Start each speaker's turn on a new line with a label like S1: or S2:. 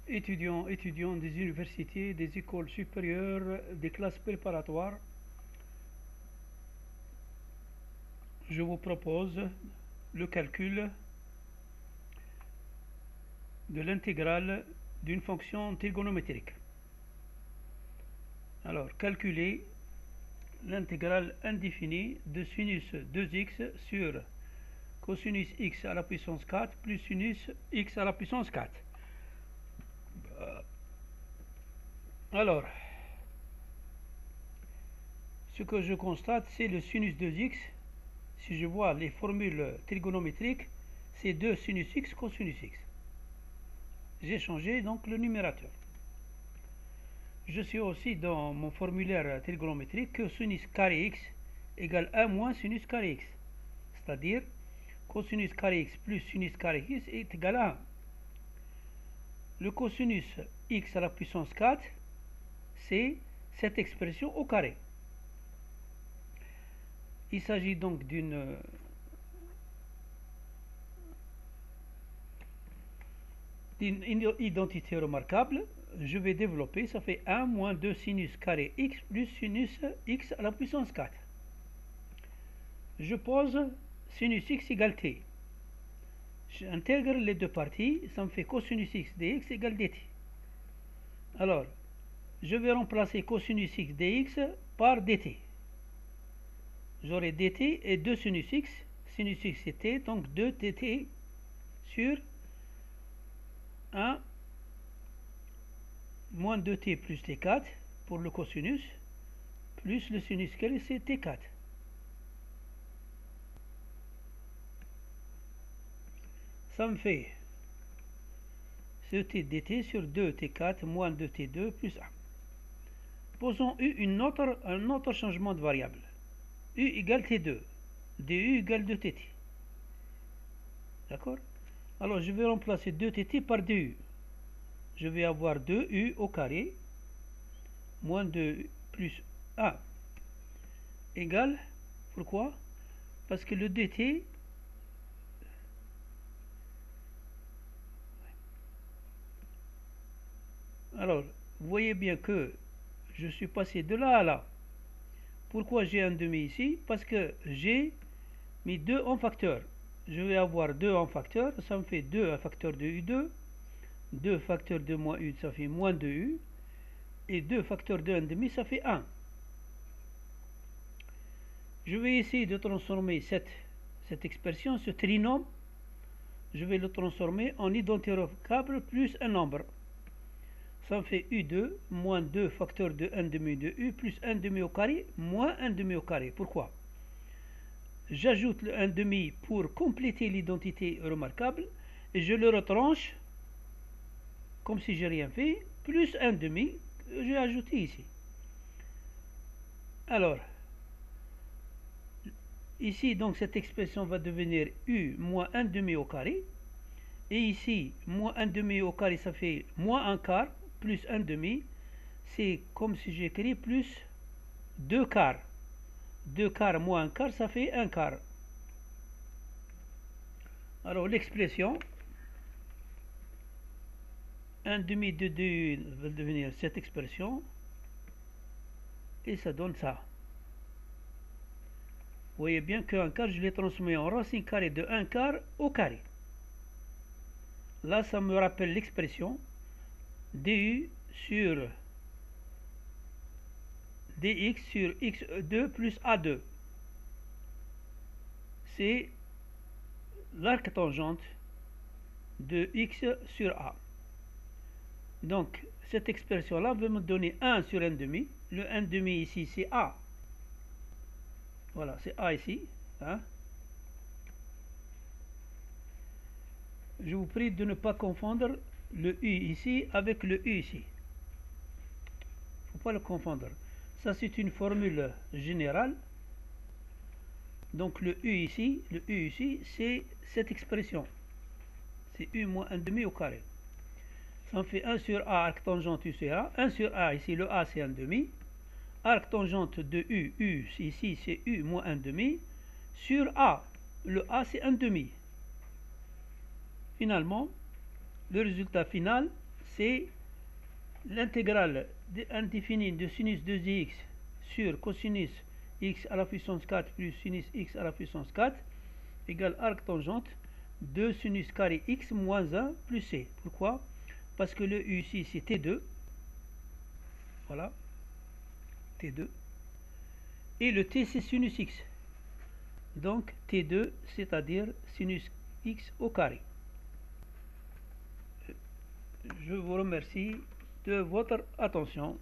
S1: étudiants des universités, des écoles supérieures, des classes préparatoires, je vous propose le calcul de l'intégrale d'une fonction trigonométrique. Alors, calculer l'intégrale indéfinie de sinus 2x sur cosinus x à la puissance 4 plus sinus x à la puissance 4. Alors, ce que je constate, c'est le sinus 2x. Si je vois les formules trigonométriques, c'est 2 sinus x cosinus x. J'ai changé donc le numérateur. Je suis aussi dans mon formulaire trigonométrique que sinus carré x égale 1 moins sinus carré x. C'est-à-dire, cosinus carré x plus sinus carré x est égal à 1. Le cosinus x à la puissance 4, c'est cette expression au carré. Il s'agit donc d'une identité remarquable. Je vais développer, ça fait 1 moins 2 sinus carré x plus sinus x à la puissance 4. Je pose sinus x égale t. J'intègre les deux parties, ça me fait cosinus x dx égale dt. Alors, je vais remplacer cosinus x dx par dt. J'aurai dt et 2 sinus x c'est t, donc 2 dt sur 1 moins 2t plus t4 pour le cosinus, plus le sinus carré, c'est t4. Ça me fait ce t dt sur 2t4 moins 2t2 plus 1. Posons u un autre changement de variable. U égale t2, du égale 2tt. D'accord? Alors je vais remplacer 2tt par du. Je vais avoir 2u au carré moins 2 plus 1 égale, pourquoi? Parce que le dt alors vous voyez bien que je suis passé de là à là. Pourquoi j'ai un demi ici? Parce que j'ai mis 2 en facteur. Je vais avoir 2 en facteur, ça me fait 2 un facteur de u2, 2 facteur de moins u, ça fait moins 2u, et 2 facteurs de 1,5, ça fait 1. Je vais essayer de transformer cette expression, ce trinôme, je vais le transformer en identité remarquable plus un nombre. Ça me fait u2 moins 2 facteurs de 1,5 de u plus 1,5 au carré moins 1,5 au carré. Pourquoi? J'ajoute le 1,5 pour compléter l'identité remarquable et je le retranche comme si j'ai rien fait, plus 1,5 que j'ai ajouté ici. Alors, ici, donc, cette expression va devenir u moins 1,5 au carré. Et ici, moins 1,5 au carré, ça fait moins 1 quart, plus 1,5. C'est comme si j'écris plus 2 quarts. 2 quarts moins 1 quart, ça fait 1 quart. Alors, l'expression 1,5 de 2 va devenir cette expression. Et ça donne ça. Vous voyez bien qu'un quart, je l'ai transformé en racine carrée de 1 quart au carré. Là, ça me rappelle l'expression du sur dx sur x2 plus a2. C'est l'arc tangente de x sur a. Donc, cette expression-là va me donner 1 sur 1,5. Le 1,5 ici, c'est a. Voilà, c'est a ici. Hein. Je vous prie de ne pas confondre le u ici avec le u ici. Il ne faut pas le confondre. Ça, c'est une formule générale. Donc, le u ici, c'est cette expression. C'est u moins 1,5 au carré. Ça me fait 1 sur a, arc tangente u c'est a. 1 sur a, ici, le a, c'est 1,5. Arc tangente de u ici, c'est u moins 1,5. Sur a, le a, c'est 1,5. Finalement, le résultat final, c'est l'intégrale indéfinie de sinus 2x sur cosinus x à la puissance 4 plus sinus x à la puissance 4 égale arc tangente de sinus carré x moins 1 plus c. Pourquoi? Parce que le u ici c'est T2. Voilà. T2. Et le T c'est sinus x. Donc T2 c'est-à-dire sinus x au carré. Je vous remercie de votre attention.